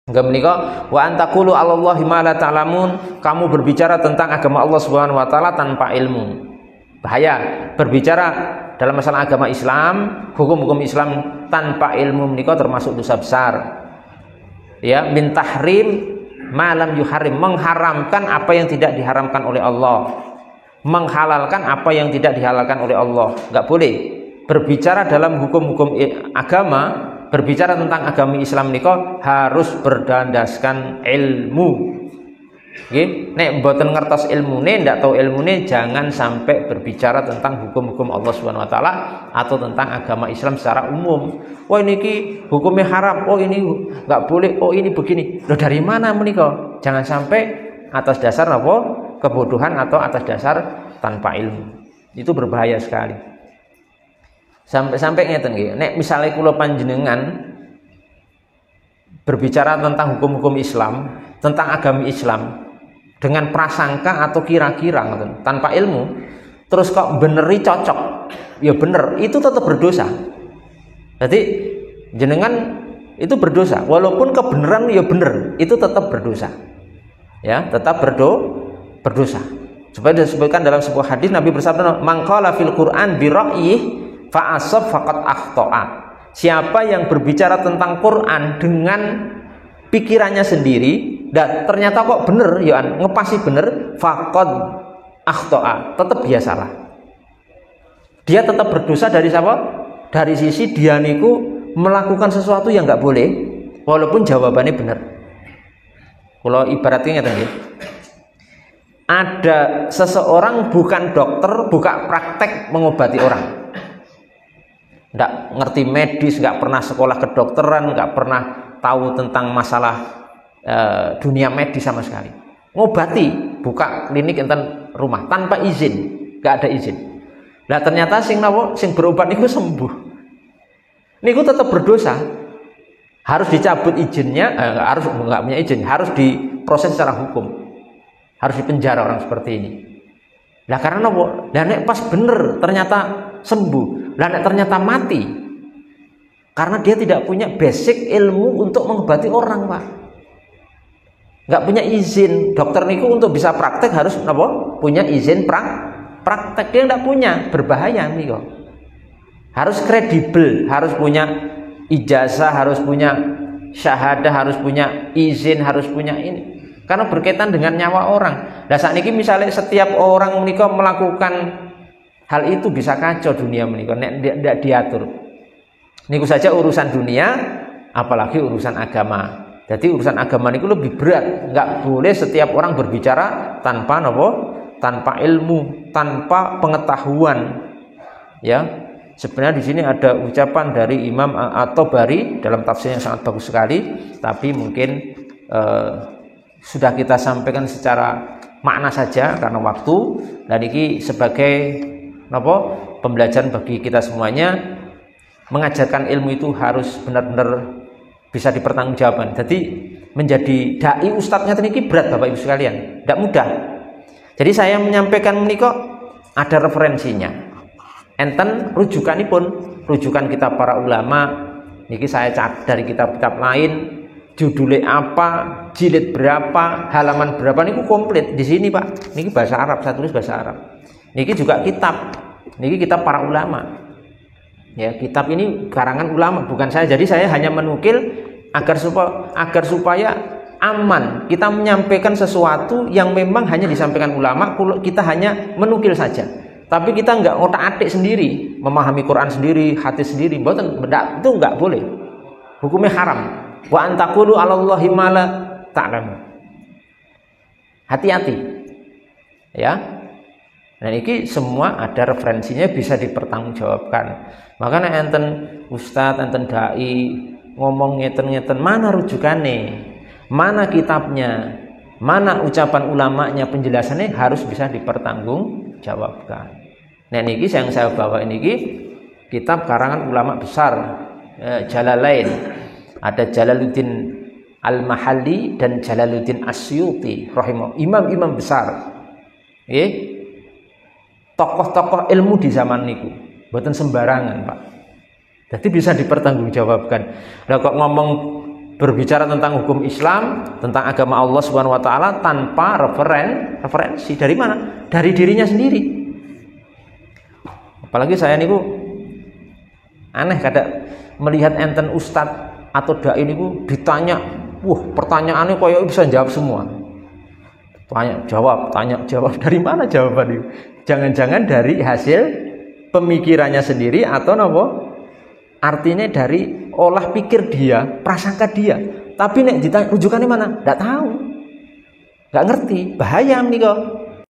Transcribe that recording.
Enggak menika wa antaqulu 'alallahi ma la ta'lamun, kamu berbicara tentang agama Allah Subhanahu wa taala tanpa ilmu. Bahaya berbicara dalam masalah agama Islam, hukum-hukum Islam tanpa ilmu menika termasuk dosa besar. Ya, min tahrim ma lam yuharrim, mengharamkan apa yang tidak diharamkan oleh Allah, menghalalkan apa yang tidak dihalalkan oleh Allah. Enggak boleh berbicara dalam hukum-hukum agama. Berbicara tentang agama Islam niko harus berdasarkan ilmu. Nggih, nek mboten ngertos ilmune, ndak tahu ilmune, jangan sampai berbicara tentang hukum-hukum Allah Subhanahu wa taala atau tentang agama Islam secara umum. Oh ini hukumnya haram, oh ini enggak boleh, oh ini begini. Loh dari mana menika? Jangan sampai atas dasar apa? Kebodohan atau atas dasar tanpa ilmu. Itu berbahaya sekali. Sampai ngeten nggih, nek misale kula panjenengan berbicara tentang hukum-hukum Islam, tentang agama Islam dengan prasangka atau kira-kira ngoten, tanpa ilmu, terus kok beneri cocok, ya bener, itu tetap berdosa. Jadi jenengan itu berdosa, walaupun kebenaran ya bener, itu tetap berdosa. Ya, tetap berdosa. Supaya disebutkan dalam sebuah hadis Nabi bersabda, "Man qala fil Qur'an bi ra'yihi fa'asab faqad akhta'a." Siapa yang berbicara tentang Quran dengan pikirannya sendiri dan ternyata kok bener ya ngepasi bener, faqad akhta'a, tetap dia salah. Dia tetap berdosa dari siapa? Dari sisi dia niku melakukan sesuatu yang enggak boleh walaupun jawabannya benar. Kalau ibaratnya ngeten nggih. Ada seseorang bukan dokter, buka praktek mengobati orang. Nggak ngerti medis, nggak pernah sekolah kedokteran, nggak pernah tahu tentang masalah dunia medis sama sekali. Ngobati, buka klinik enten rumah tanpa izin, nggak ada izin. Nah ternyata sing berobat niku sembuh. Niku tetap berdosa. Harus dicabut izinnya, harus nggak punya izin, harus diproses secara hukum. Harus dipenjara orang seperti ini. Lah karena nopo? Lah nek pas bener ternyata sembuh. Lah nek ternyata mati. Karena dia tidak punya basic ilmu untuk mengobati orang, Pak. Enggak punya izin. Dokter niku untuk bisa praktek harus nopo? Punya izin praktek. Dia enggak punya, berbahaya niku. Harus kredibel, harus punya ijazah, harus punya syahadah, harus punya izin, harus punya ini. Karena berkaitan dengan nyawa orang. Nah saat ini misalnya setiap orang menika melakukan hal itu bisa kacau dunia menika nek tidak diatur. Niku saja urusan dunia, apalagi urusan agama. Jadi urusan agama niku lebih berat. Enggak boleh setiap orang berbicara tanpa nopo? Tanpa ilmu, tanpa pengetahuan. Ya. Sebenarnya di sini ada ucapan dari Imam At-Tabari dalam tafsirnya sangat bagus sekali, tapi mungkin sudah kita sampaikan secara makna saja karena waktu. Dan ini sebagai pembelajaran bagi kita semuanya, mengajarkan ilmu itu harus benar-benar bisa dipertanggungjawabkan. Jadi menjadi dai ustadznya ini berat Bapak Ibu sekalian, tidak mudah. Jadi saya menyampaikan ini kok ada referensinya. Enten rujukan kitab para ulama. Niki saya cari dari kitab-kitab lain. Judulnya apa, jilid berapa, halaman berapa, niku komplit di sini Pak. Niki bahasa Arab, saya tulis bahasa Arab. Niki juga kitab, niki kitab para ulama. Ya, kitab ini karangan ulama, bukan saya. Jadi saya hanya menukil agar supaya aman. Kita menyampaikan sesuatu yang memang hanya disampaikan ulama, kita hanya menukil saja. Tapi kita enggak otak-atik sendiri, memahami Quran sendiri, hadis sendiri, mboten, itu enggak boleh. Hukumnya haram. Wa antaqulu 'alallahi ma la ta'lamun. Hati-hati. Ya. Dan ini semua ada referensinya, bisa dipertanggungjawabkan. Makanya enten ustadz, enten dai ngomong ngeten-ngeten, mana rujukannya? Mana kitabnya? Mana ucapan ulamanya, penjelasannya harus bisa dipertanggungjawabkan. Nah niki yang saya bawa ini kitab karangan ulama besar, Jalalain. Ada Jalaluddin Al-Mahalli dan Jalaluddin Asyuti rahimahullah, imam-imam besar. Tokoh-tokoh ilmu di zaman niku, mboten sembarangan, Pak. Jadi bisa dipertanggungjawabkan. Lah kok ngomong berbicara tentang hukum Islam, tentang agama Allah Subhanahu wa taala tanpa referensi. Dari mana? Dari dirinya sendiri. Apalagi saya niku aneh kadang melihat enten ustadz atau dai niku ditanya, pertanyaannya koyo bisa jawab semua. Tanya jawab dari mana jawaban itu? Jangan-jangan dari hasil pemikirannya sendiri atau nopo? Artinya dari olah pikir dia, prasangka dia. Tapi nek ditanya rujukannya mana? Enggak tahu. Enggak ngerti. Bahaya nih kok.